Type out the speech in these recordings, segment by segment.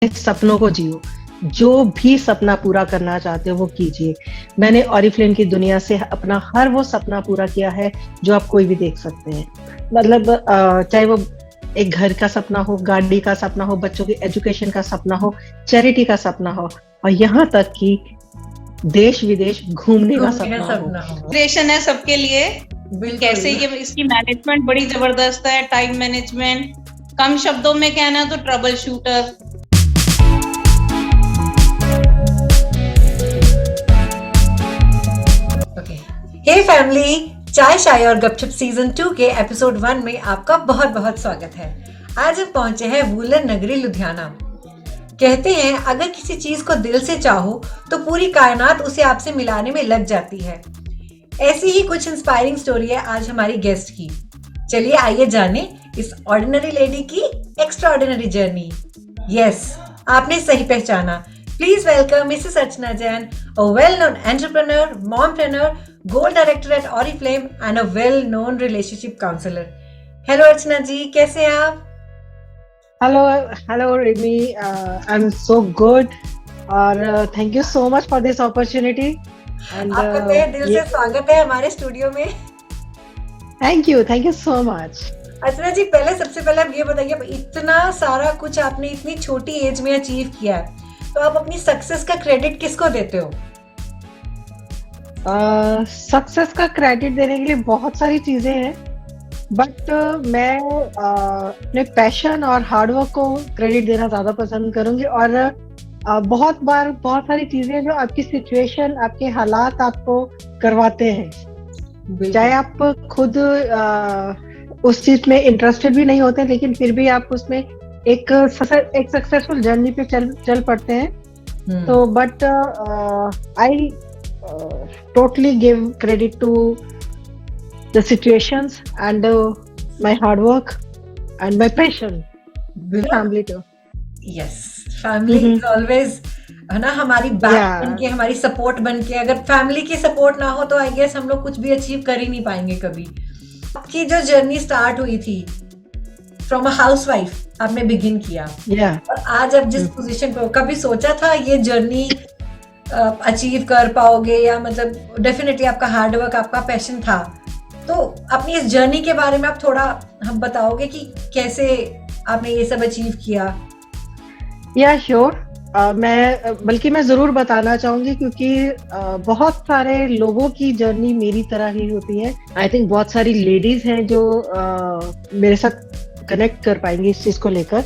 सपनों को जियो, जो भी सपना पूरा करना चाहते हो वो कीजिए। मैंने ऑरिफ्लेम की दुनिया से अपना हर वो सपना पूरा किया है जो आप कोई भी देख सकते हैं। मतलब चाहे वो एक घर का सपना हो, गाड़ी का सपना हो, बच्चों की एजुकेशन का सपना हो, चैरिटी का सपना हो, और यहाँ तक कि देश विदेश घूमने का घूमने का सपना हो। सपना हो। इंस्पिरेशन है सबके लिए। बिल्कुल। कैसे ये इसकी मैनेजमेंट बड़ी जबरदस्त है, टाइम मैनेजमेंट, कम शब्दों में कहना तो ट्रबल शूटर। हे फैमिली, चाय शाय और गपशप सीजन 2 के एपिसोड 1 में आपका बहुत बहुत स्वागत है। आज हम पहुंचे हैं वूलन नगरी लुधियाना। कहते हैं अगर किसी चीज को दिल से चाहो तो पूरी कायनात उसे आपसे मिलाने में लग जाती है। ऐसी ही कुछ इंस्पायरिंग स्टोरी है आज हमारी गेस्ट की। चलिए आइए जाने इस ऑर्डिनरी लेडी की एक्स्ट्राऑर्डिनरी जर्नी। यस, आपने सही पहचाना। Please welcome Mrs. Archana Jain, a well-known entrepreneur, mompreneur, goal director at Oriflame and a well-known relationship counselor. Hello Archana जी, कैसे हैं आप? Hello Rimi, I'm so good और thank you so much for this opportunity. आपका तहे दिल से स्वागत है हमारे स्टूडियो में। Thank you so much. अर्चना जी, सबसे पहले आप ये बताइए, इतना सारा कुछ आपने इतनी छोटी एज में अचीव किया है, तो आप अपनी सक्सेस का क्रेडिट किसको देते हो? सक्सेस का क्रेडिट देने के लिए बहुत सारी चीजें हैं, बट मैं अपने पैशन और हार्डवर्क को क्रेडिट देना ज्यादा पसंद करूंगी। और बहुत बार बहुत सारी चीजें जो आपकी सिचुएशन, आपके हालात आपको करवाते हैं, चाहे आप खुद उस चीज में इंटरेस्टेड भी नहीं होते, लेकिन फिर भी आप उसमें एक सक्सेसफुल जर्नी पे चल पड़ते हैं। तो but I totally give credit to the situations and my hard work and my passion, family too. Yes, family is always, है ना, हमारी बैक बन के, हमारी सपोर्ट बन के। अगर फैमिली की सपोर्ट ना हो तो आई गेस हम लोग कुछ भी अचीव कर ही नहीं पाएंगे कभी। आपकी जो जर्नी स्टार्ट हुई थी फ्रॉम अ हाउसवाइफ, आपने बिगिन किया, और आज आप जिस पोजीशन पे हो, कभी सोचा था ये जर्नी अचीव कर पाओगे? या मतलब डेफिनेटली आपका हार्डवर्क, आपका पैशन था। तो अपनी इस जर्नी के बारे में आप थोड़ा हम बताओगे कि कैसे आपने ये सब अचीव किया? या श्योर, मैं जरूर बताना चाहूंगी, क्योंकि बहुत सारे लोगों की जर्नी मेरी तरह ही होती है। आई थिंक बहुत सारी लेडीज हैं जो मेरे साथ कनेक्ट कर पाएंगी इस चीज को लेकर।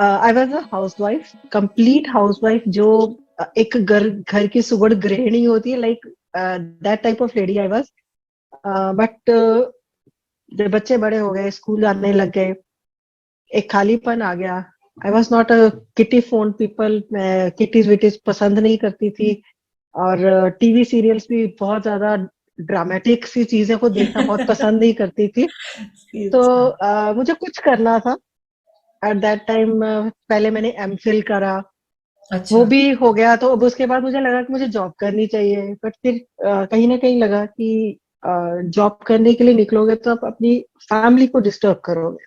I was a housewife, complete housewife, जो एक घर की सुगढ़ गृहिणी होती है, like that type of lady I was. But जब बच्चे बड़े हो गए, स्कूल आने लग गए, एक खालीपन आ गया। I was not a kitty phone people, मैं किटीज विटीज पसंद नहीं करती थी, और टीवी सीरियल्स भी बहुत ज्यादा ड्रामेटिक सी चीजें को देखना बहुत पसंद नहीं करती थी। तो मुझे कुछ करना था एट दैट टाइम। पहले मैंने एमफिल करा। अच्छा। वो भी हो गया, तो अब उसके बाद मुझे लगा कि मुझे जॉब करनी चाहिए। बट फिर कहीं ना कहीं लगा कि जॉब करने के लिए निकलोगे तो आप अपनी फैमिली को डिस्टर्ब करोगे।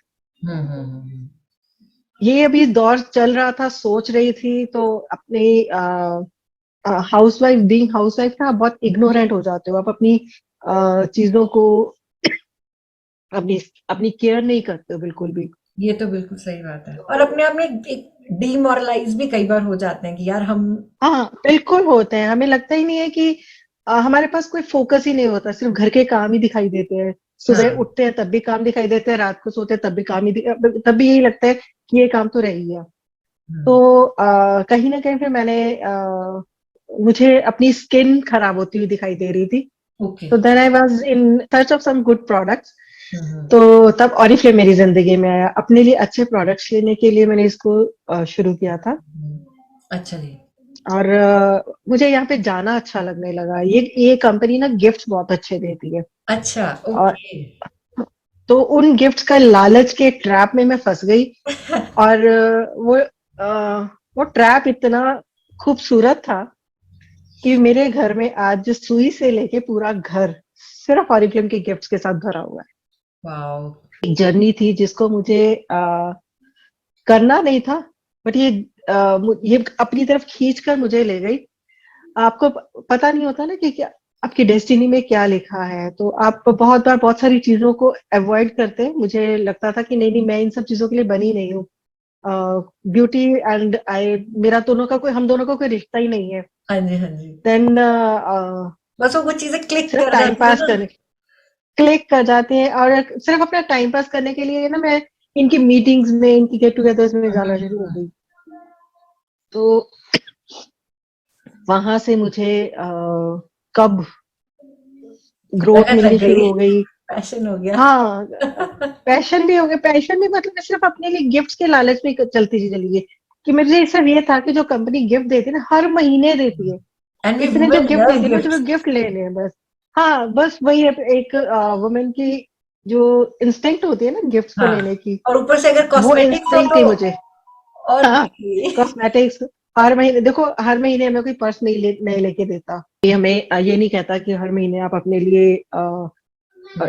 ये अभी दौर चल रहा था, सोच रही थी, तो अपने हाउसवाइफ, बीइंग हाउसवाइफ ना, बहुत इग्नोरेंट हो जाते हो आप, अपनी चीजों को अपनी केयर नहीं करते हो बिल्कुल भी। ये तो बिल्कुल सही बात है, और अपने आप में एक डिमोरलाइज भी कई बार हो जाते हैं कि यार हम। हाँ, बिल्कुल होते हैं। हमें लगता ही नहीं है कि हमारे पास कोई फोकस ही नहीं होता, सिर्फ घर के काम ही दिखाई देते हैं। सुबह उठते हैं तब भी काम दिखाई देते हैं, रात को सोते हैं तब भी काम ही तब भी यही लगता है कि ये काम तो रह ही गया। तो कहीं ना कहीं फिर मुझे अपनी स्किन खराब होती हुई दिखाई दे रही थी। तो then I was in search of some good products. तो तब ऑरिफ्लेम मेरी जिंदगी में आया। अपने लिए अच्छे प्रोडक्ट्स लेने के लिए मैंने इसको शुरू किया था। अच्छा जी। और मुझे यहाँ पे जाना अच्छा लगने लगा। ये कंपनी ना गिफ्ट बहुत अच्छे देती है। अच्छा, ओके। तो उन गिफ्ट्स का लालच के ट्रैप में मैं फंस गई। और वो ट्रैप इतना खूबसूरत था कि मेरे घर में आज सुई से लेके पूरा घर सिर्फ ऑरिफ्लेम के गिफ्ट्स के साथ भरा हुआ है। वाओ। एक जर्नी थी जिसको मुझे करना नहीं था, बट ये ये अपनी तरफ खींच कर मुझे ले गई। आपको पता नहीं होता ना कि क्या आपकी डेस्टिनी में क्या लिखा है, तो आप बहुत बार बहुत सारी चीजों को अवॉइड करते हैं। मुझे लगता था कि नहीं नहीं, मैं इन सब चीजों के लिए बनी नहीं हूँ। ब्यूटी एंड आई, मेरा दोनों का कोई, हम दोनों का कोई रिश्ता ही नहीं है। हाँ जी, हाँ जी। देन बस वो कुछ चीजें क्लिक सिर्फ कर टाइम जाती है पास ना। करने, क्लिक कर जाते हैं, और सिर्फ अपना टाइम पास करने के लिए ना मैं इनकी मीटिंग्स में, इनकी गेट टुगेदर्स में जाना शुरू हो गई। तो वहां से मुझे कब ग्रोथ लगन लग मिलनी शुरू गई, हो गई। पैशन हो गया। हाँ, पैशन भी हो गया। पैशन भी मतलब मैं सिर्फ अपने लिए गिफ्ट्स के लालच में चलती चली गई, कि मुझे सिर्फ ये था कि जो कंपनी गिफ्ट देती है ना, हर महीने देती है, एंड वी इतने जो वुमेन गिफ्ट लव देती है, मुझे वो गिफ्ट्स। गिफ्ट लेने हैं बस। हाँ, बस वही है, एक वुमेन की जो इंस्टिंक्ट होती है ना गिफ्ट्स को हाँ, लेने की, और ऊपर से अगर वो कॉस्मेटिक्स हो इंस्टिंक्ट थी तो मुझे। और हाँ, भी। कॉस्मेटिक्स। हर महीने देखो, हर महीने हमें कोई पर्स नहीं लेके देता, ये हमें ये नहीं कहता कि हर महीने आप अपने लिए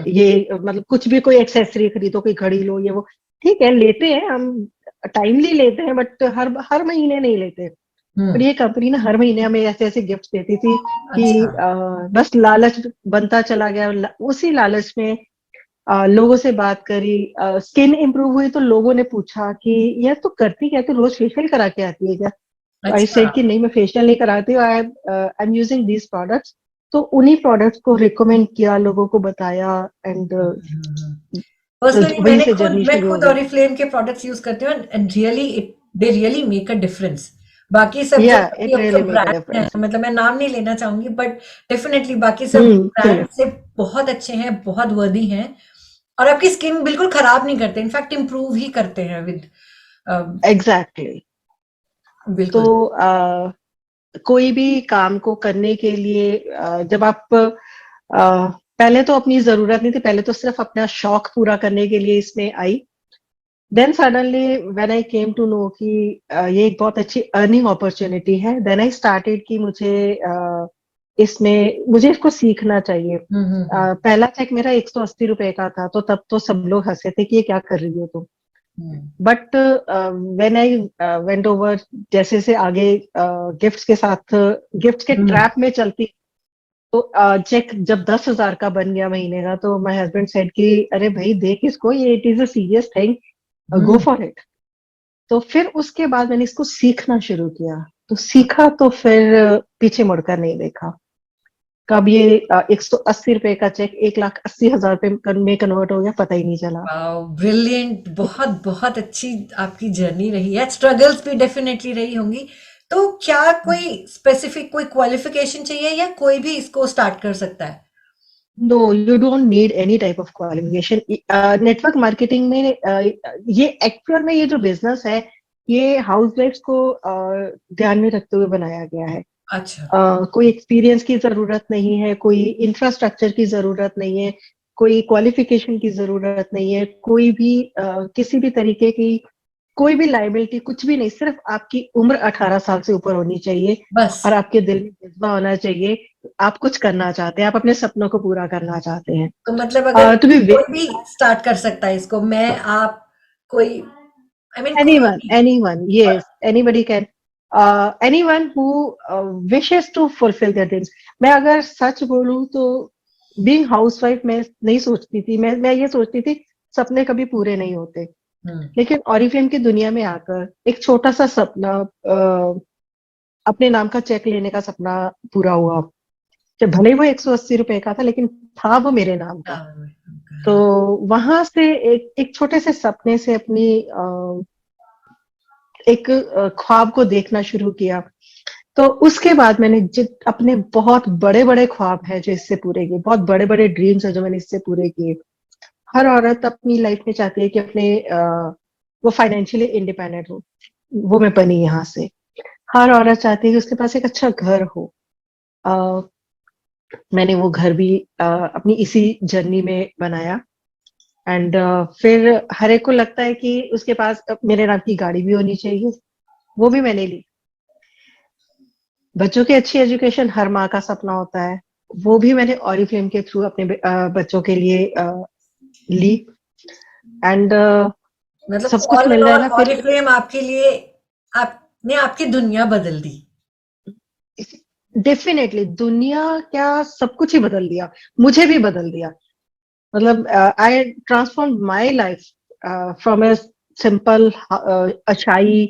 ये मतलब कुछ भी कोई एक्सेसरी खरीदो, कोई घड़ी लो, ये वो ठीक है, लेते हैं हम, टाइमली लेते हैं, बट हर हर महीने नहीं लेते। पर हम्म। ये कंपनी ना हर महीने हमें ऐसे ऐसे गिफ्ट देती थी कि अच्छा। बस लालच बनता चला गया। उसी लालच में लोगों से बात करी, स्किन इंप्रूव हुई तो लोगों ने पूछा कि यार तू करती क्या, तू रोज फेशियल करा के आती है क्या? आई अच्छा। सेड कि नहीं, मैं फेशियल नहीं कराती हूँ, I am using these products. तो उन्हीं प्रोडक्ट्स को रिकमेंड किया, लोगों को बताया, एंड पर्सनली वहीं से जर्नी मैं शुरू हो खुद गई। ऑरिफ्लेम के प्रोडक्ट्स यूज करती हूँ and really it they really make a difference. बाकी सब जो या बाकी इट अब जो रियली मेक अ ब्रांड हैं, डिफरेंस। मतलब मैं नाम नहीं लेना चाहूंगी, बट डेफिनेटली बाकी सब ब्रांड से बहुत अच्छे हैं, बहुत वर्दी हैं, और आपकी स्किन बिल्कुल खराब नहीं करते, इनफैक्ट इम्प्रूव ही करते हैं विद। एग्जैक्टली। तो बिल्कुल। कोई भी काम को करने के लिए जब आप पहले तो अपनी जरूरत नहीं थी, पहले तो सिर्फ अपना शौक पूरा करने के लिए इसमें आई। Then suddenly when I came to know कि ये एक बहुत अच्छी अर्निंग अपॉर्चुनिटी है, देन आई स्टार्टेड कि इसमें मुझे इसको सीखना चाहिए। हम्म। पहला चेक मेरा 180 रुपए का था, तो तब तो सब लोग हंसे थे कि ये क्या कर रही हो तुम। Hmm. But when I went over, जैसे से आगे गिफ्ट्स के साथ, गिफ्ट्स के हम्म। ट्रैप में चलती, तो चेक जब 10,000 का बन गया महीने का, तो माय हस्बैंड सेड कि अरे भाई देख इसको, ये it is a serious thing, go hmm. For it. तो फिर उसके बाद मैंने इसको सीखना शुरू किया, तो सीखा तो फिर पीछे मुड़कर नहीं देखा। कब ये 180 रुपए का चेक 1,80,000 रुपए में कन्वर्ट हो गया, पता ही नहीं चला। वाओ, ब्रिलियंट, बहुत बहुत अच्छी आपकी जर्नी रही है, स्ट्रगल्स भी डेफिनेटली रही होंगी। तो क्या कोई स्पेसिफिक कोई क्वालिफिकेशन चाहिए या कोई भी इसको स्टार्ट कर सकता है? No, you don't need any type of qualification. Network marketing में ये एक्चुअल में ये जो बिजनेस है, ये हाउस वाइफ्स को ध्यान में रखते हुए बनाया गया है। अच्छा। कोई एक्सपीरियंस की जरूरत नहीं है, कोई इंफ्रास्ट्रक्चर की जरूरत नहीं है, कोई क्वालिफिकेशन की जरूरत नहीं है, कोई भी किसी भी तरीके की कोई भी लाइबिलिटी, कुछ भी नहीं। सिर्फ आपकी उम्र 18 साल से ऊपर होनी चाहिए, बस। और आपके दिल में जज्बा होना चाहिए, आप कुछ करना चाहते हैं, आप अपने सपनों को पूरा करना चाहते हैं। तो मतलब अगर टू बी कोई भी स्टार्ट कर सकता है इसको, मैं आप कोई, आई मीन कोई anyone, भी। anyone, yes, anybody can, anyone who wishes to fulfill their dreams। मैं अगर सच बोलूं तो बीइंग हाउसवाइफ मैं नहीं सोचती थी, मैं ये सोचती थी सपने कभी पूरे नहीं होते। हम्म। लेकिन ऑरिफ्लेम की दुनिया में आकर एक छोटा सा सपना, अपने नाम का चेक लेने का सपना पूरा हुआ। जब भले ही वो 180 रुपए का था, लेकिन था वो मेरे नाम का। तो हाँ। वहां से एक छोटे से सपने से अपनी एक ख्वाब को देखना शुरू किया। तो उसके बाद मैंने अपने बहुत बड़े बड़े ख्वाब हैं जो इससे पूरे किए, बहुत बड़े बड़े ड्रीम्स हैं जो मैंने इससे पूरे किए। हर औरत अपनी लाइफ में चाहती है कि अपने वो फाइनेंशियली इंडिपेंडेंट हो, वो मैं बनी यहाँ से। हर औरत चाहती है कि उसके पास एक अच्छा घर हो। अ, मैंने वो घर भी अपनी इसी जर्नी में बनाया। एंड फिर हर एक को लगता है कि उसके पास मेरे नाम की गाड़ी भी होनी चाहिए, वो भी मैंने ली। बच्चों की अच्छी एजुकेशन हर माँ का सपना होता है, वो भी मैंने ऑरिफ्लेम के थ्रू अपने बच्चों के लिए ली। एंड मतलब सब कुछ ऑल इन मिल रहा है ऑल ना फिर। ऑरिफ्लेम आपके लिए, आप ने आपकी दुनिया बदल दी? डेफिनेटली दुनिया क्या, सब कुछ ही बदल दिया, मुझे भी बदल दिया। मतलब I transform my life from a simple shy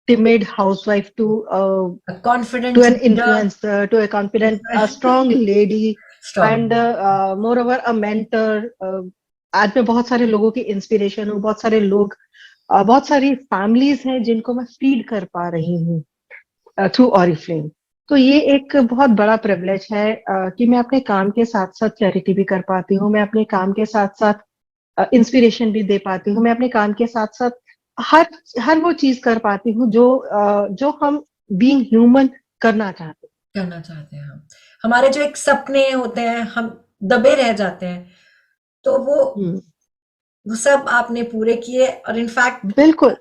timid housewife A confident to an leader, influencer, to a confident, a strong lady, and strong. moreover a mentor. आज मैं बहुत सारे लोगों की इंस्पिरेशन हूँ, बहुत सारे लोग, बहुत सारी फैमिलीज हैं जिनको मैं फीड कर पा रही हूँ थ्रू ऑरिफ्लेम। तो ये एक बहुत बड़ा प्रिविलेज है कि मैं अपने काम के साथ साथ चैरिटी भी कर पाती हूँ, मैं अपने काम के साथ साथ इंस्पिरेशन भी दे पाती हूँ, मैं अपने काम के साथ साथ हर हर वो चीज कर पाती हूँ जो हम बीइंग ह्यूमन करना चाहते करना चाहते हैं हम। हमारे जो एक सपने होते हैं, हम दबे रह जाते हैं, तो हैं। वो सब आपने पूरे किए और इनफैक्ट बिल्कुल,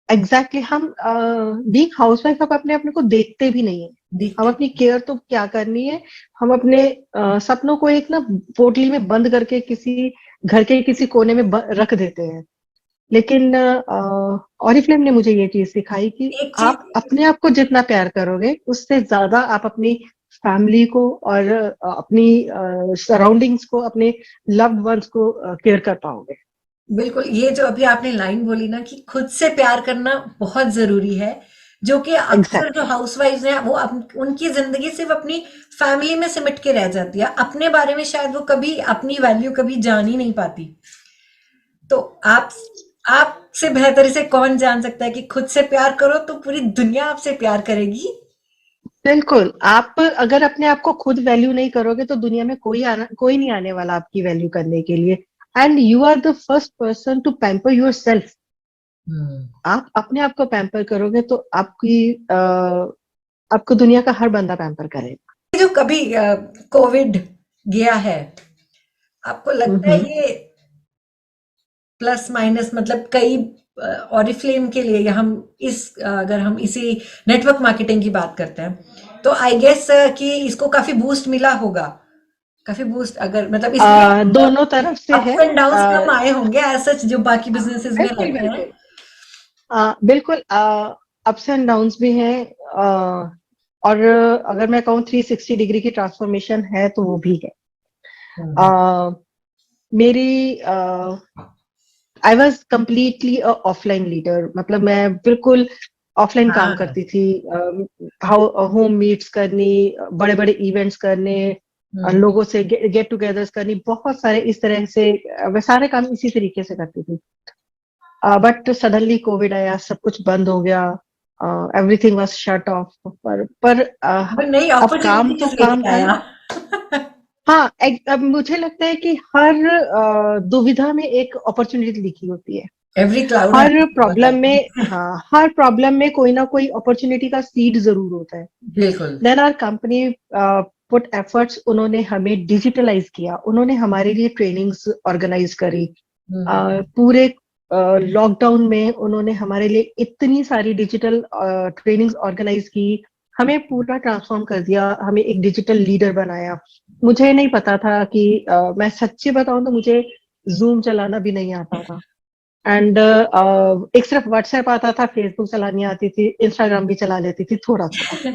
एग्जैक्टली हम बीइंग हाउसवाइफ आप अपने अपने को देखते भी नहीं है। हम देखते अपनी केयर तो क्या करनी है, हम अपने सपनों को एक ना पोटली में बंद करके किसी घर के किसी कोने में रख देते हैं। लेकिन ऑरिफ्लेम ने मुझे ये चीज सिखाई कि एक चीज। आप अपने आप को जितना प्यार करोगे उससे ज्यादा आप अपनी फैमिली को और अपनी सराउंडिंग्स को, अपने लव्ड वंस को केयर कर पाओगे। बिल्कुल, ये जो अभी आपने लाइन बोली ना कि खुद से प्यार करना बहुत जरूरी है, जो कि अक्सर जो एग्जैक्टली। हाउसवाइफ्स हैं वो उनकी जिंदगी सिर्फ अपनी फैमिली में सिमट के रह जाती है, अपने बारे में शायद वो कभी अपनी वैल्यू कभी जान ही नहीं पाती। तो आपसे बेहतर इसे कौन जान सकता है कि खुद से प्यार करो तो पूरी दुनिया आपसे प्यार करेगी। बिल्कुल, आप अगर अपने आप को खुद वैल्यू नहीं करोगे तो दुनिया में कोई नहीं आने वाला आपकी वैल्यू करने के लिए। And you are the first person to pamper yourself. Hmm. आप अपने आप को पैम्पर करोगे तो आपको दुनिया का हर बंदा पैम्पर करेगा। जो कभी कोविड गया है, आपको लगता है हम्म। ये प्लस माइनस मतलब कई ऑरिफ्लेम के लिए, या हम अगर हम इसी नेटवर्क मार्केटिंग की बात करते हैं तो आई गेस कि इसको काफी बूस्ट मिला होगा, काफी बूस्ट, अगर मतलब इसमें दोनों तरफ से है। अप्स एंड डाउन्स कम आए होंगे एज सच जो बाकी बिजनेसेस में बिल्कुल रहते हैं। बिल्कुल। बिल्कुल, अप्स एंड डाउन्स भी हैं। और अगर मैं कहूँ 360 डिग्री की ट्रांसफॉर्मेशन है तो वो भी है। हम्म। मेरी I was completely offline leader, मतलब मैं बिल्कुल ऑफलाइन काम हाँ। करती थी। होम मीट्स करनी, बड़े बड़े इवेंट्स करने, हम्म। लोगों से गेट टुगेदर्स करनी, बहुत सारे इस तरह से मैं सारे काम इसी तरीके से करती थी। बट सडनली कोविड आया, सब कुछ बंद हो गया, एवरीथिंग वाज शट ऑफ। पर पर नई अब काम तो अपॉर्चुनिटीज काम लेके था आया। ना। हाँ, अब मुझे लगता है कि हर दुविधा में एक अपॉर्चुनिटी लिखी होती है। एवरी क्लाउड हर बताते प्रॉब्लम में, हैं। हाँ, हर प्रॉब्लम में कोई ना कोई अपॉर्चुनिटी का सीड जरूर होता है। बिल्कुल। Then our company put efforts, उन्होंने हमें डिजिटलाइज किया, उन्होंने हमारे लिए ट्रेनिंग्स ऑर्गेनाइज करी। पूरे लॉकडाउन में उन्होंने हमारे लिए इतनी सारी डिजिटल ट्रेनिंग्स ऑर्गेनाइज की, हमें पूरा ट्रांसफॉर्म कर दिया, हमें एक डिजिटल लीडर बनाया। मुझे नहीं पता था कि मैं सच्ची बताऊं तो मुझे जूम चलाना भी नहीं आता था। एंड एक सिर्फ व्हाट्सएप आता था, फेसबुक चलानी आती थी, इंस्टाग्राम भी चला लेती थी थोड़ा थोड़ा।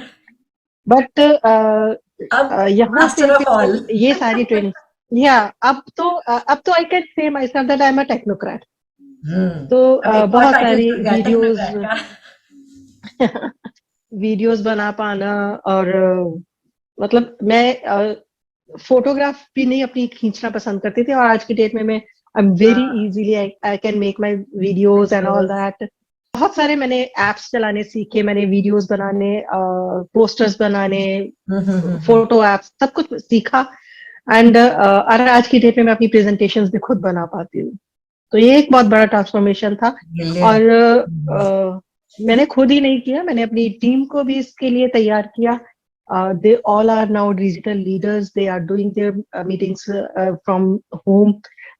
बट अब यहाँ से मास्टर ऑफ फिर ऑल। ये सारी ट्रेनिंग, या अब तो I can say myself that I am a technocrat. Hmm. तो अब एक और बहुत टाइटल सारी जुड़ गया वीडियोस टेक्नोक्रेट का। वीडियोस बना पाना, और मतलब मैं फोटोग्राफ भी नहीं अपनी खींचना पसंद करती थी, और आज की डेट में मैं I am very easily I can make my videos and all videos. That. बहुत सारे मैंने एप्स चलाने सीखे, मैंने वीडियोस बनाने, पोस्टर्स बनाने, हम्म। फोटो एप्स, सब कुछ सीखा। एंड और आज की डेट में मैं अपनी प्रेजेंटेशंस भी खुद बना पाती हूँ। तो ये एक बहुत बड़ा ट्रांसफॉर्मेशन था। ब्रिलियंट। और मैंने खुद ही नहीं किया, मैंने अपनी टीम को भी इसके लिए तैयार किया। They all are now digital leaders, they are doing their meetings from home.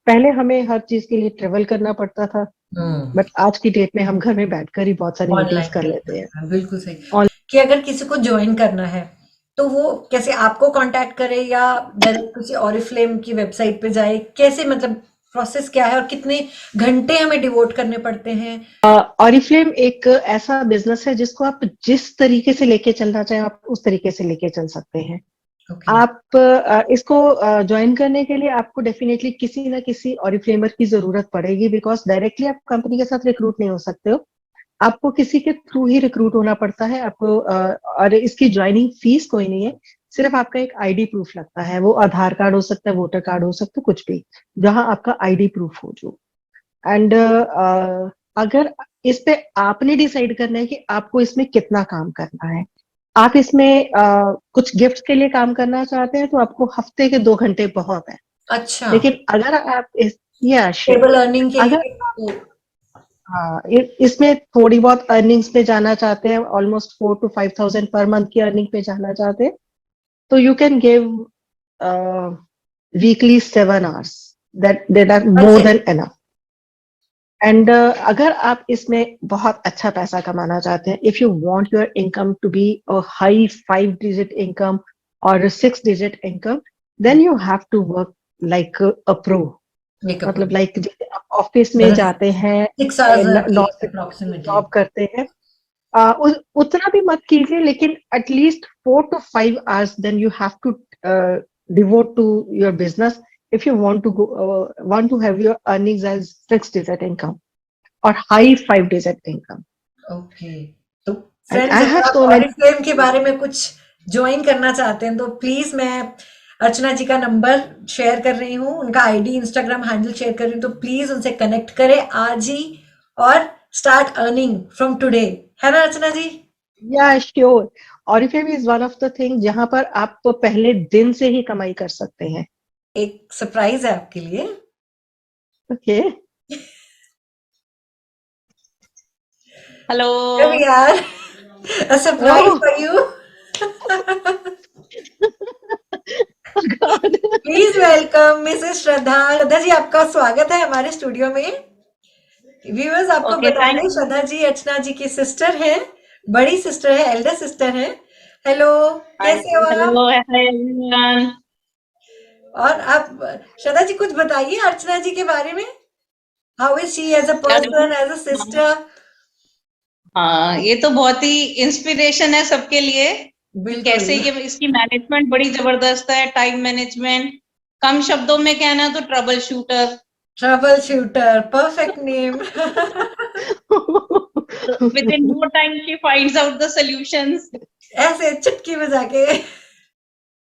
पहले हमें हर चीज के लिए ट्रेवल करना पड़ता था, हम्म। बट आज की डेट में हम घर में बैठकर ही बहुत सारी मीटिंग्स ऑनलाइन कर कर लेते हैं। सकते हैं, बिल्कुल सही। कि अगर किसी को ज्वाइन करना है तो वो कैसे आपको कांटेक्ट करे, या डायरेक्ट किसी ऑरिफ्लेम की वेबसाइट पे जाए, कैसे मतलब प्रोसेस क्या है और कितने घंटे हमें डिवोट करने पड़ते हैं? ऑरिफ्लेम एक ऐसा बिजनेस है जिसको आप जिस तरीके से लेके चलना चाहें आप उस तरीके से लेके चल सकते हैं। ओके। आप इसको ज्वाइन करने के लिए आपको डेफिनेटली किसी ना किसी ऑरिफ्लेमर की जरूरत पड़ेगी, बिकॉज डायरेक्टली आप कंपनी के साथ रिक्रूट नहीं हो सकते हो, आपको किसी के थ्रू ही रिक्रूट होना पड़ता है आपको। और इसकी ज्वाइनिंग फीस कोई नहीं है, सिर्फ आपका एक आईडी प्रूफ लगता है, वो आधार कार्ड हो सकता है, वोटर कार्ड हो सकता है, कुछ भी जहां आपका आईडी प्रूफ हो जो। एंड अगर इस पे आपने डिसाइड करना है कि आपको इसमें कितना काम करना है, आप इसमें कुछ गिफ्ट के लिए काम करना चाहते हैं तो आपको हफ्ते के 2 घंटे बहुत है। अच्छा। लेकिन अगर आप या टेबल अर्निंग के अगर लिए। हाँ इसमें थोड़ी बहुत अर्निंग्स पे जाना चाहते हैं, ऑलमोस्ट 4 to 5 thousand पर मंथ की अर्निंग पे जाना चाहते हैं, तो you can give weekly 7 hours, that are more than enough. And अगर आप इसमें बहुत अच्छा पैसा कमाना चाहते हैं, if you want your income to be a high 5 digit income और 6 digit income, then you have to work like a pro. मतलब लाइक ऑफिस में जाते हैं 6 hours a day 9 से approximately. जॉब करते हैं, उतना भी मत कीजिए, लेकिन at least 4 to 5 hours then you have to devote to your business if you want to have your earnings as 6 digit income or high 5 digit income. Okay. तो And friends, I अगर have आप so many. ऑरिफ्लेम के बारे में कुछ join करना चाहते हैं तो प्लीज, मैं अर्चना जी का नंबर शेयर कर रही हूँ, उनका आईडी इंस्टाग्राम हैंडल शेयर कर रही हूँ, तो प्लीज उनसे कनेक्ट करें आज ही और स्टार्ट अर्निंग फ्रॉम टुडे, है ना अर्चना जी? Yeah, sure. Oriflame is one of the things जहां पर आप पहले दिन से ही कमाई कर सकते हैं। एक सरप्राइज है आपके लिए। Okay. हेलो। यार, a surprise Oh for you. God. Please welcome Mrs Shraddha. Shraddha ji, आपका स्वागत है हमारे स्टूडियो में। व्यूअर्स, आपको ओके, बता थैंक दें, श्रद्धा जी अर्चना जी की सिस्टर है, बड़ी सिस्टर है, एल्डर सिस्टर है। हेलो, कैसे हो आप? Hello, hi everyone. और आप श्रद्धा जी कुछ बताइए अर्चना जी के बारे में। How is she as a यार, पर्सन, एज अ सिस्टर? हाँ, ये तो बहुत ही इंस्पिरेशन है सबके लिए कि कैसे बिल्कुल। ये इसकी मैनेजमेंट बड़ी जबरदस्त है, टाइम मैनेजमेंट, कम शब्दों में कहना तो trouble shooter. Trouble shooter, perfect name. Within no time she finds out the solutions. ऐसे चुटकी बजा के।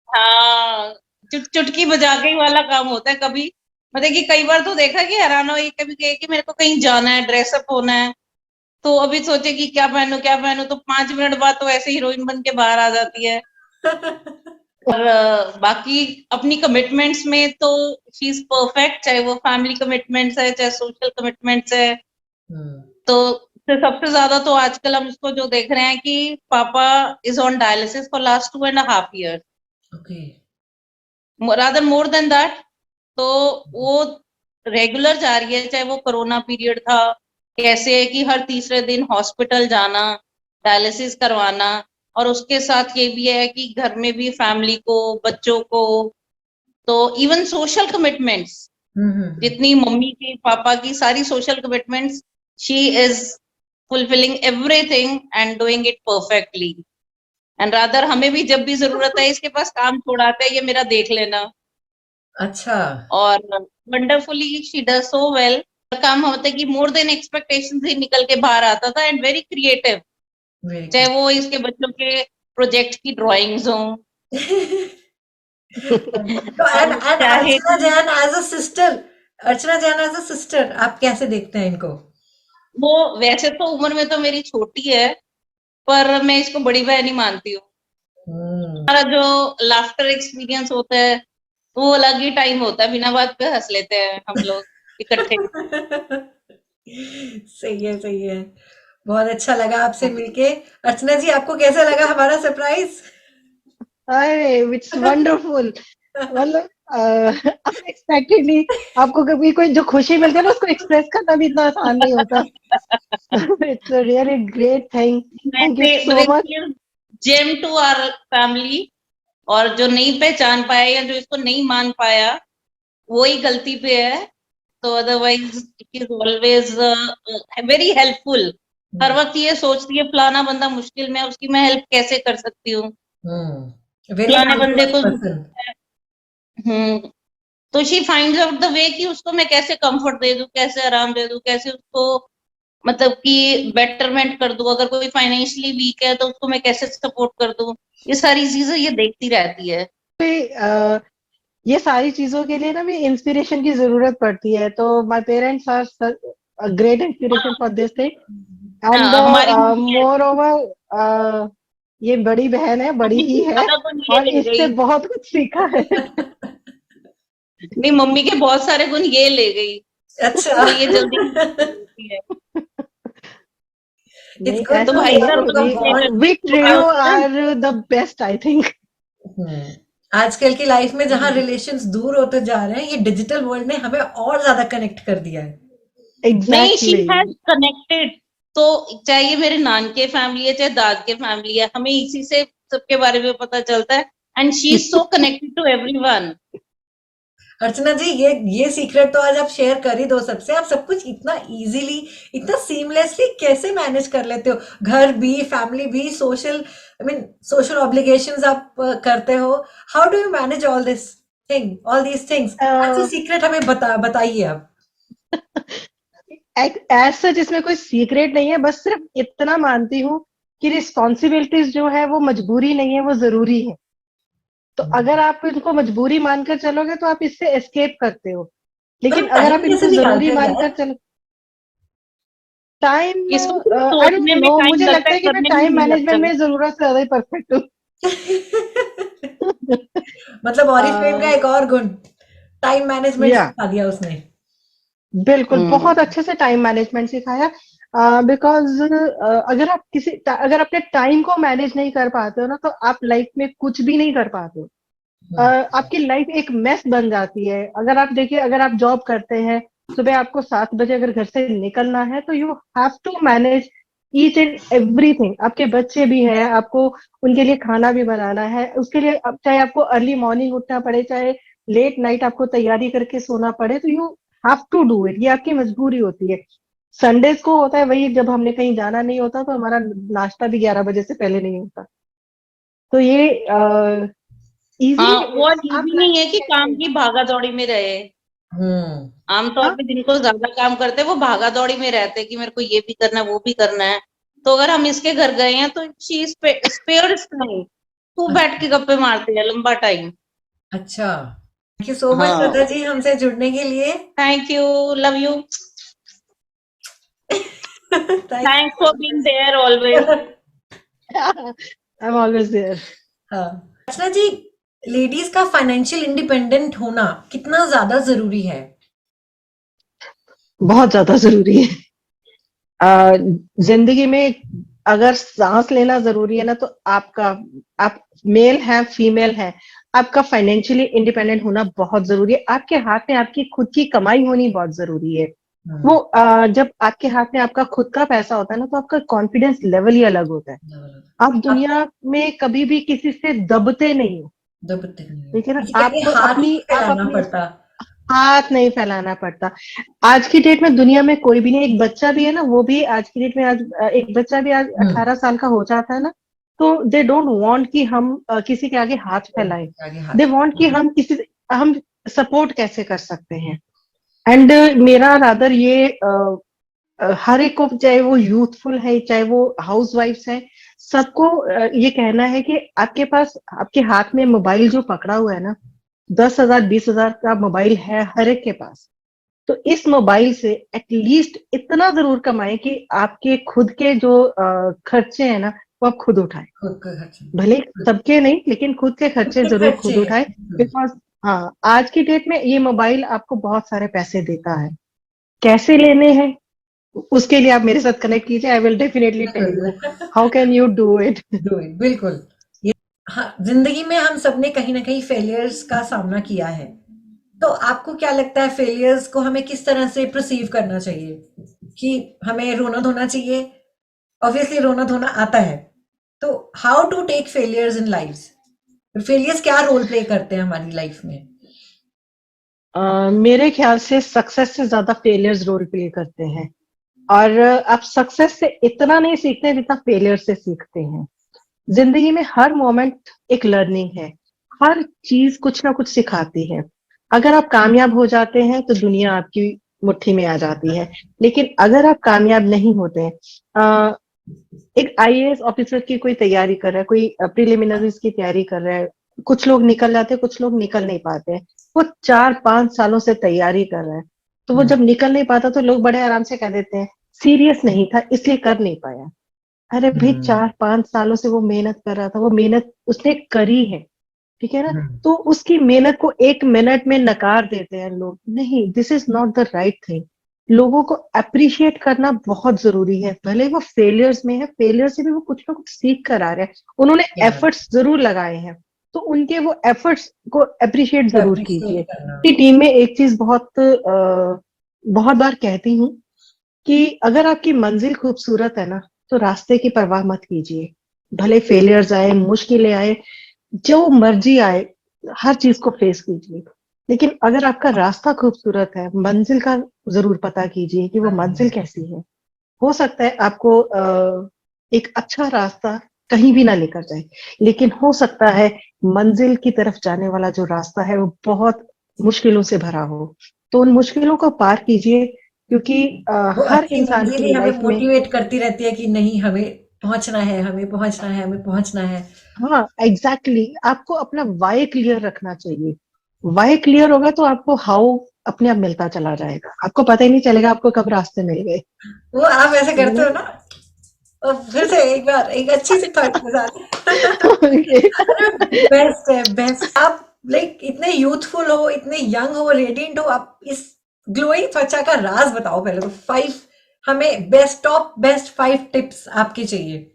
हाँ, चुटकी बजा के ही वाला काम होता है। कभी मतलब कि कई बार तो देखा कि हैरान हो, ये कभी कहे कि मेरे को कहीं जाना है, ड्रेसअप होना है, तो अभी सोचे कि क्या पहनूं, तो 5 मिनट बाद तो ऐसे हीरोइन बन के बाहर आ जाती है। और बाकी अपनी कमिटमेंट्स में तो शी इज परफेक्ट, चाहे वो फैमिली कमिटमेंट्स है, चाहे सोशल कमिटमेंट्स है। तो सबसे ज्यादा तो आजकल हम इसको जो देख रहे हैं कि पापा is on dialysis for last 2.5 years, rather more than that. तो वो रेगुलर जा रही है, चाहे वो कोरोना पीरियड था, कैसे है कि हर तीसरे दिन हॉस्पिटल जाना, डायलिसिस करवाना, और उसके साथ ये भी है कि घर में भी फैमिली को, बच्चों को, तो इवन सोशल कमिटमेंट्स, जितनी मम्मी की पापा की सारी social commitments, she is fulfilling everything and doing it perfectly. And rather हमें भी जब भी जरूरत है इसके पास काम छोड़ाते हैं, ये मेरा देख लेना। अच्छा। और wonderfully she does so well. काम होता है कि मोर देन एक्सपेक्टेशंस ही निकल के बाहर आता था, एंड वेरी क्रिएटिव, चाहे वो इसके बच्चों के प्रोजेक्ट की ड्राइंग्स हों। तो और चाहे Archana Jain as a sister, Archana Jain as a sister आप कैसे देखते हैं इनको? वो वैसे तो उम्र में तो मेरी छोटी है, पर मैं इसको बड़ी बहन ही मानती हूँ। हमारा जो लाफ्टर एक्सपीरियंस होता है वो अलग ही टाइम होता है, बिना बात पे हंस लेते हैं हम लोग इकट्ठे। सही है, सही है। बहुत अच्छा लगा आपसे मिलके। अर्चना जी, आपको कैसा लगा हमारा सरप्राइज? अरे इट्स वंडरफुल। मतलब अनएक्सपेक्टेडली आपको कभी कोई जो खुशी मिलती है ना उसको एक्सप्रेस करना भी इतना आसान नहीं होता। It's a really great thing, thank you so much. Gem to our family. और जो नहीं पहचान पाया या जो इसको नहीं मान पाया, वो ही गलती पे है। तो otherwise is always very helpful. हर वक्त ये सोचती है फलाना बंदा मुश्किल में है, उसकी मैं हेल्प कैसे कर सकती हूँ, वेरी फलाने डाउन टू बंदे अर्थ को। पर्सन। हम्म। तो she finds out the way कि उसको मैं कैसे कंफर्ट दे दूं, कैसे आराम दे दूं, कैसे उसको मतलब कि बेटरमेंट कर दूं। अगर कोई फाइनेंशियली वीक है तो उसको मैं कैसे सपोर्ट कर दूं। ये सारी चीजें ये देखती रहती है। अ, ये सारी चीजों के लिए ना भी इंस्पिरेशन की जरूरत पड़ती है, तो my parents are great inspiration for this thing. And हाँ, हमारी मम्मी मोर ओवर ये बड़ी बहन है, बड़ी मम्मी ही की है, ज्यादा गुण ये और ले इससे गई। बहुत कुछ सीखा है। नहीं, मम्मी के बहुत सारे गुण ये ले गई, अच्छा। तो ये जल्दी होती है। इट्स नहीं, गुड तो टू ऐसा भाई नहीं हियर है, साहब आपका कभी वी क्या बॉन्ड। करती वी थी ट्रियो हाउस में। Are the best I think. आजकल की लाइफ में जहाँ रिलेशंस दूर होते जा रहे हैं, ये डिजिटल वर्ल्ड ने हमें और ज्यादा कनेक्ट कर दिया है। नहीं, शी एग्जैक्टली। Has connected. तो चाहे ये मेरे नान के फैमिली है, चाहे दाद के फैमिली है, हमें इसी से सबके बारे में पता चलता है। And she is so connected to everyone. Archana ji, ये सीक्रेट तो आज आप शेयर कर ही दो सबसे। आप सब कुछ इतना इजीली, इतना सीमलेसली कैसे मैनेज कर लेते हो? घर भी, फैमिली भी, social, I mean social obligations आप करते हो। How do you manage all these things? आज ये सीक्रेट हमें बताइए आप। एज सच इसमें कोई सीक्रेट नहीं है, बस सिर्फ इतना मानती हूँ कि रिस्पॉन्सिबिलिटीज जो है वो मजबूरी नहीं है, वो जरूरी है। तो अगर आप इनको मजबूरी मानकर चलोगे तो आप इससे एस्केप करते हो, पर लेकिन हम अगर टाइम आप कैसे इनको जरूरी निकालते हैं यार? मानकर चलो। टाइम, किसको सिर्फ आई डोंट सोचने में नो, टाइम मुझे लगता लगता है, है कि मैं करने में टाइम नहीं लगता। मैनेजमेंट में जरूरत से ज्यादा ही परफेक्ट हूँ। मतलब ऑरिफ्लेम का एक और गुण, टाइम मैनेजमेंट या सिखा दिया उसने। बिल्कुल, हम्म। बहुत अच्छे से टाइम मैनेजमेंट सिखाया। बिकॉज अगर अपने टाइम को मैनेज नहीं कर पाते हो ना, तो आप लाइफ में कुछ भी नहीं कर पाते हो। आपकी लाइफ एक मेस बन जाती है। अगर आप देखिए, अगर आप जॉब करते हैं, सुबह आपको 7 बजे अगर घर से निकलना है, तो you have to manage each and everything. आपके बच्चे भी हैं, आपको उनके लिए खाना भी बनाना है, उसके लिए चाहे आपको अर्ली मॉर्निंग उठना पड़े, चाहे लेट नाइट आपको तैयारी करके सोना पड़े, तो you have to do it. ये आपकी मजबूरी होती है। संडेज को होता है वही, जब हमने कहीं जाना नहीं होता तो हमारा नाश्ता भी 11 बजे से पहले नहीं होता। तो ये इजी। हाँ, वो आप इजी लाइफ नहीं है में कि काम कैसे, की भागा दौड़ी में रहे। हम्म। आमतौर हाँ पे जिनको ज्यादा काम करते हैं वो भागा दौड़ी में रहते हैं कि मेरे को ये भी करना है, वो भी करना है। तो अगर हम इसके घर गए हैं तो शी स्पेयर टाइम, खूब बैठ के गप्पे मारते हैं लंबा टाइम। अच्छा, थैंक यू सो मच हाँ, श्रद्धा जी हमसे जुड़ने के लिए। Thank you, love you, thank thanks for being there always. You. I am always there. हाँ, अर्चना जी, लेडीज का फाइनेंशियल इंडिपेंडेंट होना कितना ज्यादा जरूरी है? बहुत ज्यादा जरूरी है। जिंदगी में अगर सांस लेना जरूरी है ना, तो आप मेल है फीमेल है, आपका फाइनेंशियली इंडिपेंडेंट होना बहुत जरूरी है। आपके हाथ में आपकी खुद की कमाई होनी बहुत जरूरी है। वो जब आपके हाथ में आपका खुद का पैसा होता है ना, तो आपका कॉन्फिडेंस लेवल ही अलग होता है। आप आप दुनिया में कभी भी किसी से दबते नहीं हो। दबते नहीं हो, ठीक है ना? किसी के आगे हाथ ही नहीं आप फैलाना अपनी पड़ता। हाथ नहीं फैलाना पड़ता। आज की डेट में दुनिया में कोई भी नहीं, एक बच्चा भी है ना, वो भी आज की डेट में, आज एक बच्चा भी आज हम्म। 18 साल का हो जाता है ना, तो दे डोंट वांट कि हम किसी के आगे हाथ फैलाएं। आगे दे हाथ। वांट कि हम सपोर्ट कैसे कर सकते हैं। एंड मेरा रादर ये हर एक को, चाहे वो यूथफुल है, चाहे वो हाउस वाइफ्स है, सबको ये कहना है कि आपके पास, आपके हाथ में मोबाइल जो पकड़ा हुआ है ना, 10,000 20,000 का मोबाइल है हर एक के पास। तो इस मोबाइल से एटलीस्ट इतना जरूर कमाएं कि आपके खुद के जो खर्चे हैं ना, वो आप खुद उठाएं। खुद का खर्च, भले सबके नहीं, लेकिन खुद के खुद खर्चे के जरूर खुद खर्चे। उठाएं। बिकॉज हाँ, आज की डेट में ये मोबाइल आपको बहुत सारे पैसे देता है। कैसे लेने हैं, उसके लिए आप मेरे साथ कनेक्ट कीजिए। I will definitely tell you बिल्कुल। How can you do it. Do it, बिल्कुल। ये, हाँ, जिंदगी में हम सबने कहीं ना कहीं फेलियर्स का सामना किया है। तो आपको क्या लगता है, फेलियर्स को हमें किस तरह से परसीव करना चाहिए? कि हमें रोना धोना चाहिए? ऑब्वियसली रोना धोना आता है। तो how to take failures in life? Failures क्या रोल प्ले करते हैं हमारी लाइफ में? मेरे ख्याल से सक्सेस से ज्यादा फेलियर्स रोल प्ले करते हैं, और आप सक्सेस से इतना नहीं सीखते हैं जितना फेलियर से सीखते हैं। जिंदगी में हर मोमेंट एक लर्निंग है, हर चीज कुछ ना कुछ सिखाती है। अगर आप कामयाब हो जाते हैं तो दुनिया आपकी मुट्ठी में आ जाती है, लेकिन अगर आप कामयाब नहीं होते हैं, एक आईएएस ऑफिसर की कोई तैयारी कर रहा है, कोई प्रिलिमिनरीज की तैयारी कर रहा है, कुछ लोग निकल जाते हैं, कुछ लोग निकल नहीं पाते हैं। वो 4-5 सालों से तैयारी कर रहा है, तो वो जब निकल नहीं पाता तो लोग बड़े आराम से कह देते हैं सीरियस नहीं था इसलिए कर नहीं पाया। अरे भाई, 4-5 सालों से वो मेहनत कर रहा था, वो मेहनत उसने करी है, ठीक है ना। तो उसकी मेहनत को 1 मिनट में नकार देते हैं लोग। नहीं, this is not the right thing. लोगों को अप्रिशिएट करना बहुत जरूरी है, भले वो फेलियर्स में है, फेलियर से भी वो कुछ ना कुछ सीख कर आ रहे हैं, उन्होंने एफर्ट्स जरूर लगाए हैं, तो उनके वो एफर्ट्स को अप्रिशिएट जरूर कीजिए। कि टीम में एक चीज बहुत बार कहती हूँ कि अगर आपकी मंजिल खूबसूरत है ना, तो रास्ते की परवाह मत कीजिए। भले फेलियर्स आए, मुश्किलें आए, जो मर्जी आए, हर चीज को फेस कीजिए। लेकिन अगर आपका रास्ता खूबसूरत है, मंजिल का जरूर पता कीजिए कि वो मंजिल कैसी है। हो सकता है आपको एक अच्छा रास्ता कहीं भी ना लेकर जाए, लेकिन हो सकता है मंजिल की तरफ जाने वाला जो रास्ता है वो बहुत मुश्किलों से भरा हो। तो उन मुश्किलों को पार कीजिए, क्योंकि वो हर अच्छी इंसान मंजिल की ही हमें लाइफ में, मोटिवेट करती रहती है कि नहीं, हमें पहुंचना है, हमें पहुंचना है, हमें पहुंचना है। हाँ एग्जैक्टली, आपको अपना वाई क्लियर रखना चाहिए। वाई क्लियर होगा तो आपको हाउ अपने आप मिलता चला जाएगा, आपको पता ही नहीं चलेगा आपको कब रास्ते मिल गए। वो आप ऐसे ठीक है करते ना। हो ना। और फिर से एक बार एक अच्छी सी थॉट के साथ। बेस्ट है, बेस्ट। आप लाइक इतने यूथफुल हो, इतने यंग हो, रेडिएंट हो, आप इस ग्लोइंग त्वचा का राज बताओ पहले तो। 5 हमें बेस्ट, टॉप बेस्ट 5 टिप्स आपके चाहिए।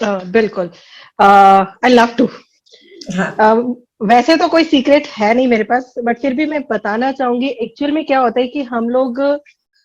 बिल्कुल, आई लव टू। हाँ। वैसे तो कोई सीक्रेट है नहीं मेरे पास, बट फिर भी मैं बताना चाहूंगी। एक्चुअल में क्या होता है कि हम लोग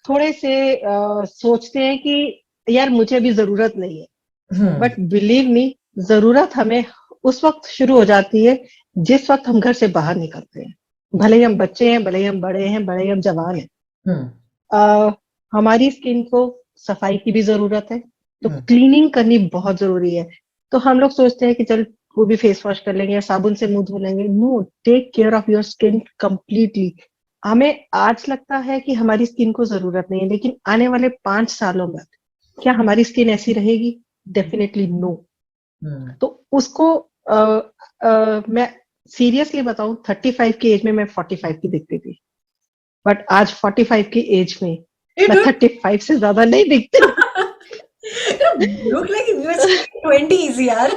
थोड़े से सोचते हैं कि यार मुझे अभी जरूरत नहीं है, हम्म। बट बिलीव मी, जरूरत हमें उस वक्त शुरू हो जाती है जिस वक्त हम घर से बाहर निकलते हैं। भले ही हम बच्चे हैं, भले ही हम बड़े हैं, भले ही हम जवान हैं, हम्म। अ, हमारी स्किन को सफाई की भी जरूरत है, तो हम्म। क्लीनिंग करनी बहुत जरूरी है। तो हम लोग सोचते हैं कि चल वो भी फेस वॉश कर लेंगे या साबुन से मुंह धो लेंगे। No, take care of your skin completely. हमें आज लगता है कि हमारी स्किन को जरूरत नहीं है, लेकिन आने वाले 5 सालों बाद क्या हमारी स्किन ऐसी रहेगी? Definitely no. हम्म। तो उसको मैं सीरियसली बताऊं, 35 की एज में मैं 45 की दिखती थी, बट आज 45 की एज में You मैं do 35 से ज्यादा नहीं दिखती। look like you were still in 20s यार।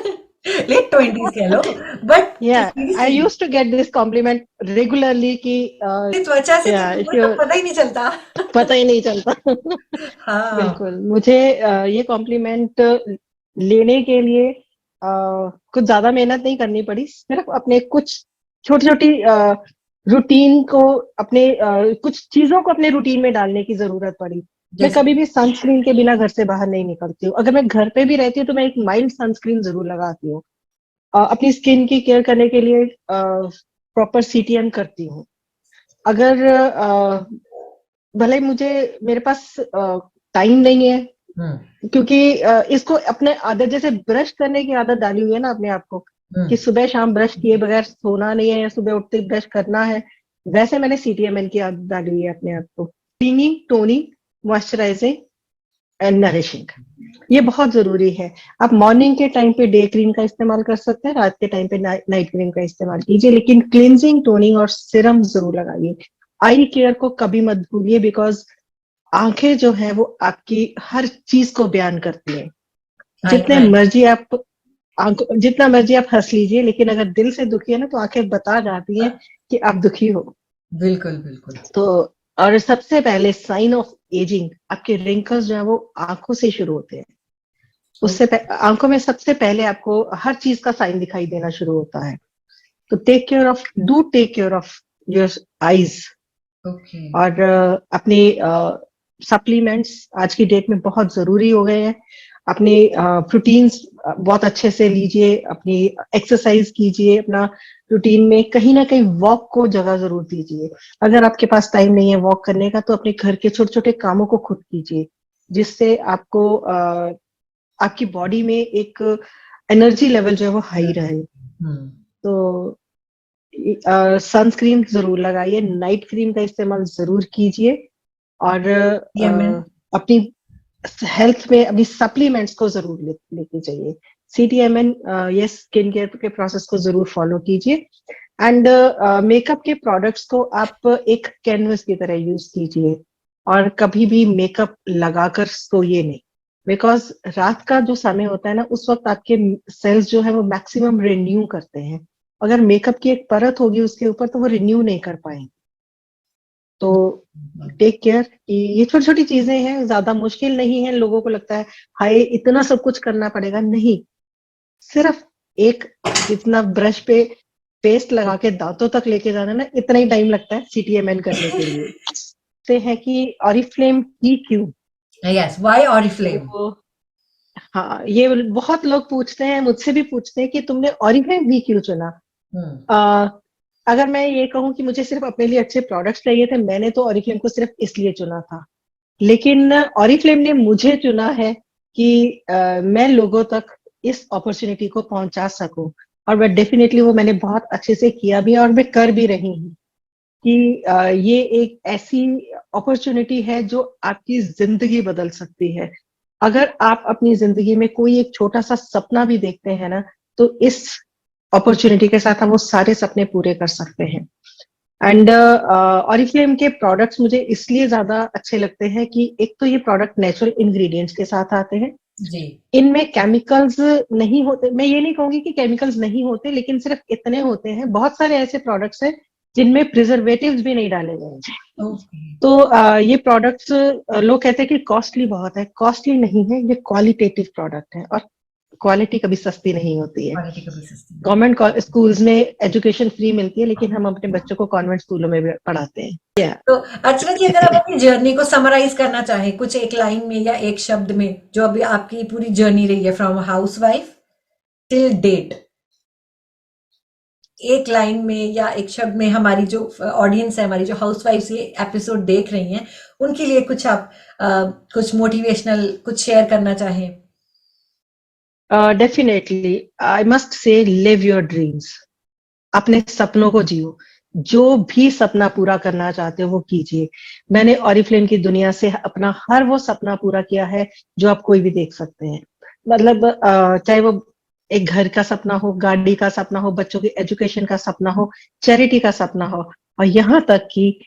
लेट 20s कह लो। But yeah I seriously used to get this compliment regularly कि त्वचा से या तो इफ तुम्हें तो यू, पता ही नहीं चलता। पता ही नहीं चलता। हाँ। बिल्कुल, मुझे ये कॉम्प्लीमेंट लेने के लिए कुछ ज्यादा मेहनत नहीं करनी पड़ी, सिर्फ अपने कुछ छोटी छोटी रूटीन को, अपने कुछ चीजों को अपने रूटीन में डालने की जरूरत पड़ी। मैं जैसे कभी भी सनस्क्रीन के बिना घर से बाहर नहीं निकलती हूँ। अगर मैं घर पे भी रहती हूँ तो मैं एक माइल्ड सनस्क्रीन जरूर लगाती हूँ। अपनी स्किन की केयर करने के लिए प्रॉपर सीटीएम करती हूँ। अगर भले ही मुझे, मेरे पास टाइम नहीं है, हम्म। क्योंकि इसको अपने आदत, जैसे ब्रश करने की आदत डाली हुई है ना अपने आप को, कि हम्म। सुबह शाम ब्रश किए बगैर सोना नहीं है या सुबह उठते ब्रश करना है, वैसे मैंने सीटीएमएन की आदत डाली हुई है अपने आप को। Cleaning, toning, moisturising and nourishing, ये बहुत जरूरी है। आप मॉर्निंग के टाइम पे डे क्रीम का इस्तेमाल कर सकते हैं, रात के टाइम पे नाइट क्रीम का इस्तेमाल कीजिए, लेकिन क्लिनजिंग, टोनिंग और सिरम जरूर लगाइए। आई केयर को कभी मत भूलिए, बिकॉज आंखें जो है वो आपकी हर चीज को बयान करती है। जितने मर्जी आप जितना मर्जी आप हंस लीजिए, लेकिन अगर दिल से दुखी है ना तो आंखें बता जाती हैं कि आप दुखी हो। बिल्कुल बिल्कुल। तो और सबसे पहले साइन ऑफ एजिंग, आपके रिंकल्स जो है वो आंखों से शुरू होते हैं। उससे आंखों में सबसे पहले आपको हर चीज का साइन दिखाई देना शुरू होता है। तो take care of your eyes. Okay. और अपने सप्लीमेंट्स आज की डेट में बहुत जरूरी हो गए हैं। अपने प्रोटीन्स बहुत अच्छे से लीजिए, अपनी एक्सरसाइज कीजिए, अपना रूटीन में कहीं ना कहीं वॉक को जगह जरूर दीजिए। अगर आपके पास टाइम नहीं है वॉक करने का, तो अपने घर के छोटे छोटे कामों को खुद कीजिए, जिससे आपको आपकी बॉडी में एक एनर्जी लेवल जो है वो हाई रहे। तो सनस्क्रीन जरूर लगाइए, नाइट क्रीम का इस्तेमाल जरूर कीजिए, और अपनी हेल्थ में अपनी सप्लीमेंट्स को जरूर लेके जाइए। CTMN ये स्किन केयर के प्रोसेस को जरूर फॉलो कीजिए। एंड मेकअप के प्रोडक्ट्स को आप एक कैनवस की तरह यूज कीजिए, और कभी भी मेकअप लगाकर सोइए नहीं, बिकॉज रात का जो समय होता है ना, उस वक्त आपके सेल्स जो है वो मैक्सिमम रिन्यू करते हैं। अगर मेकअप की एक परत होगी उसके ऊपर, तो वो रिन्यू नहीं कर पाएंगे। तो टेक केयर। ये छोटी छोटी चीजें हैं, ज्यादा मुश्किल नहीं है। लोगों को लगता है हाय इतना सब कुछ करना पड़ेगा, नहीं। सिर्फ एक जितना ब्रश पे पेस्ट लगा के दांतों तक लेके जाना ना, इतना ही टाइम लगता है CTMN करने के लिए। से है कि ऑरिफ्लेम ही क्यों? Yes, why Oriflame? हाँ, ये बहुत लोग पूछते हैं, मुझसे भी पूछते हैं कि तुमने ऑरिफ्लेम ही क्यों चुना। अगर मैं ये कहूँ कि मुझे सिर्फ अपने लिए अच्छे प्रोडक्ट्स चाहिए थे, मैंने तो ऑरिफ्लेम को सिर्फ इसलिए चुना था। लेकिन ऑरिफ्लेम ने मुझे चुना है कि मैं लोगों तक इस अपॉर्चुनिटी को पहुंचा सकूं, और मैं डेफिनेटली वो मैंने बहुत अच्छे से किया भी, और मैं कर भी रही हूँ कि ये एक ऐसी अपॉर्चुनिटी है जो आपकी जिंदगी बदल सकती है। अगर आप अपनी जिंदगी में कोई एक छोटा सा सपना भी देखते हैं ना, तो इस अपॉर्चुनिटी के साथ हम वो सारे सपने पूरे कर सकते हैं। एंड ऑरिफ्लेम के प्रोडक्ट्स मुझे इसलिए ज्यादा अच्छे लगते हैं कि एक तो ये प्रोडक्ट नेचुरल इंग्रेडिएंट्स के साथ आते हैं जी। इनमें केमिकल्स नहीं होते। मैं ये नहीं कहूंगी कि केमिकल्स नहीं होते, लेकिन सिर्फ इतने होते हैं। बहुत सारे ऐसे प्रोडक्ट्स हैं जिनमें प्रिजर्वेटिव्स भी नहीं डाले गए हैं। तो ये प्रोडक्ट्स लोग कहते हैं कि कॉस्टली बहुत है। कॉस्टली नहीं है, ये क्वालिटेटिव प्रोडक्ट है, और क्वालिटी कभी सस्ती नहीं होती है। गवर्नमेंट स्कूल्स में एजुकेशन फ्री मिलती है, लेकिन हम अपने बच्चों को कॉन्वेंट स्कूलों में भी पढ़ाते हैं। तो अर्चना जी, अगर आप अपनी जर्नी को समराइज करना चाहें कुछ एक लाइन में या एक शब्द में, जो अभी आपकी पूरी जर्नी रही है फ्रॉम हाउसवाइफ टिल डेट, एक लाइन में या एक शब्द में हमारी जो ऑडियंस है, हमारी जो हाउसवाइफ्स ये एपिसोड देख रही हैं, उनके लिए कुछ आप कुछ मोटिवेशनल कुछ शेयर करना चाहें? Definitely I must say live your dreams. अपने सपनों को जियो। जो भी सपना पूरा करना चाहते हो वो कीजिए। मैंने ऑरिफ्लेम की दुनिया से अपना हर वो सपना पूरा किया है जो आप कोई भी देख सकते हैं। मतलब चाहे वो एक घर का सपना हो, गाड़ी का सपना हो, बच्चों की एजुकेशन का सपना हो, चैरिटी का सपना हो, और यहाँ तक कि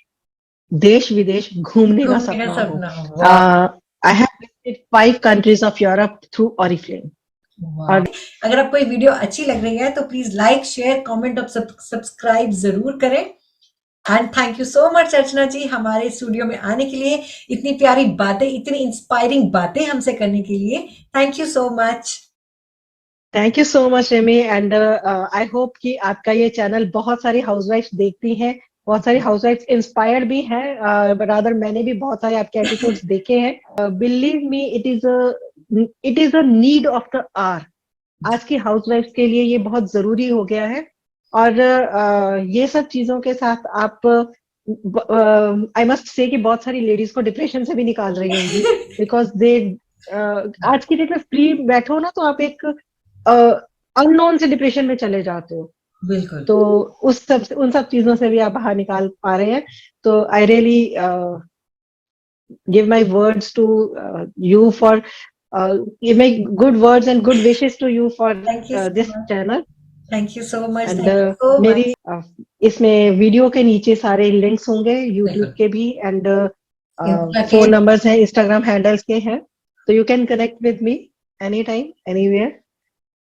देश विदेश घूमने का सपना हो। I have visited 5 countries of Europe through Oriflame. और अगर आपको ये वीडियो अच्छी लग रही है तो प्लीज लाइक, शेयर, कमेंट और सब्सक्राइब जरूर करें। And thank you so much Archana ji, हमारे स्टूडियो में आने के लिए, इतनी प्यारी बातें, इतनी इंस्पायरिंग बातें हमसे करने के लिए। Thank you so much. Thank you so much Remy. And I hope कि आपका ये चैनल बहुत सारी हाउसवाइफ देखती हैं, बहुत सारी हाउसवाइफ इंस्पायर्ड भी हैं। रादर मैंने भी बहुत सारे आपके एपिसोड्स देखे हैं। Believe me, it is a need of the hour. आज की हाउसवाइफ के लिए ये बहुत जरूरी हो गया है। और ये सब चीजों के साथ आप आई मस्ट से कि बहुत सारी लेडीज को डिप्रेशन से भी निकाल रही होंगी, बिकॉज दे आज की डेट में फ्री बैठो ना तो आप एक अननोन से डिप्रेशन में चले जाते हो। बिल्कुल। तो उन सब चीजों से भी आप बाहर निकाल पा रहे हैं। तो I really give my words to you for give my good words and good wishes to you for this channel. Thank you so much. मेरी इसमें वीडियो के नीचे सारे लिंक्स होंगे यूट्यूब के भी, एंड फोन नंबर्स हैं, इंस्टाग्राम हैंडल्स के हैं, तो you can connect with me any time anywhere.